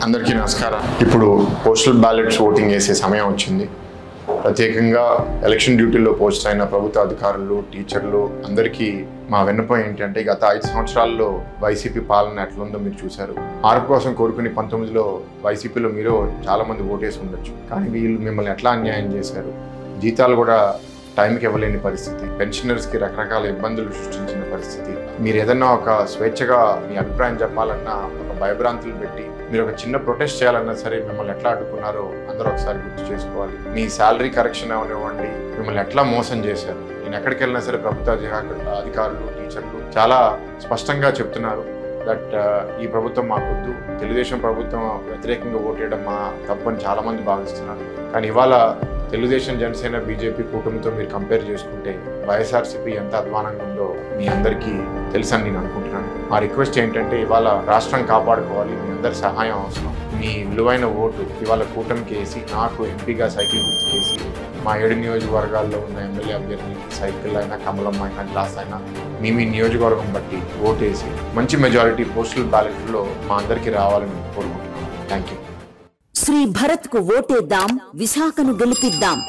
అందరికీ నమస్కారం. ఇప్పుడు పోస్టల్ బ్యాలెట్స్ ఓటింగ్ వేసే సమయం వచ్చింది. ప్రత్యేకంగా ఎలక్షన్ డ్యూటీలో పోస్ట్ అయిన ప్రభుత్వ అధికారులు, టీచర్లు అందరికీ మా విన్నపం ఏంటంటే, గత 5 సంవత్సరాల్లో వైసీపీ పాలన ఎట్లుందో మీరు చూశారు. మార్పు కోసం కోరుకుని 19లో వైసీపీలో మీరు చాలామంది ఓటేసి ఉండొచ్చు. కానీ వీళ్ళు మిమ్మల్ని ఎట్లా అన్యాయం చేశారు, జీతాలు కూడా టైంకి ఇవ్వలేని పరిస్థితి, పెన్షనర్స్కి రకరకాల ఇబ్బందులు సృష్టించిన పరిస్థితి, మీరు ఏదన్నా ఒక స్వేచ్ఛగా మీ అభిప్రాయం చెప్పాలన్నా ఒక భయభ్రాంతులు పెట్టి మీరు ఒక చిన్న ప్రొటెస్ట్ చేయాలన్నా సరే మిమ్మల్ని ఎట్లా అడ్డుకున్నారో అందరూ ఒకసారి గుర్తు చేసుకోవాలి. మీ శాలరీ కరెక్షన్ అవనివ్వండి, మిమ్మల్ని ఎట్లా మోసం చేశారు. నేను ఎక్కడికి వెళ్ళినా సరే ప్రభుత్వ అధికారులు, టీచర్లు చాలా స్పష్టంగా చెప్తున్నారు దట్ ఈ ప్రభుత్వం మాకొద్దు, తెలుగుదేశం ప్రభుత్వం వ్యతిరేకంగా ఓటేయడం మా తప్పని చాలామంది భావిస్తున్నారు. కానీ ఇవాళ తెలుగుదేశం, జనసేన, బీజేపీ కూటమితో మీరు కంపేర్ చేసుకుంటే వైఎస్ఆర్సీపీ ఎంత అధ్వానంగా ఉందో మీ అందరికీ తెలుసని నేను అనుకుంటున్నాను. మా రిక్వెస్ట్ ఏంటంటే, ఇవాళ రాష్ట్రం కాపాడుకోవాలి, మీ అందరి సహాయం అవసరం. మీ విలువైన ఓటు ఇవాళ కూటమికి వేసి, నాకు ఎంపీగా సైకిల్ గుర్తు చేసి, మా 7 నియోజకవర్గాల్లో ఉన్న ఎమ్మెల్యే అభ్యర్థి సైకిల్ అయినా, కమలం అయినా, గ్లాస్ అయినా మీ నియోజకవర్గం బట్టి ఓటేసి మంచి మెజారిటీ పోస్టల్ బ్యాలెట్లో మా అందరికీ రావాలని కోరుకుంటున్నాను. Thank you. శ్రీ భరత్ కు ఓటేద్దాం, విశాఖను గెలిపిద్దాం.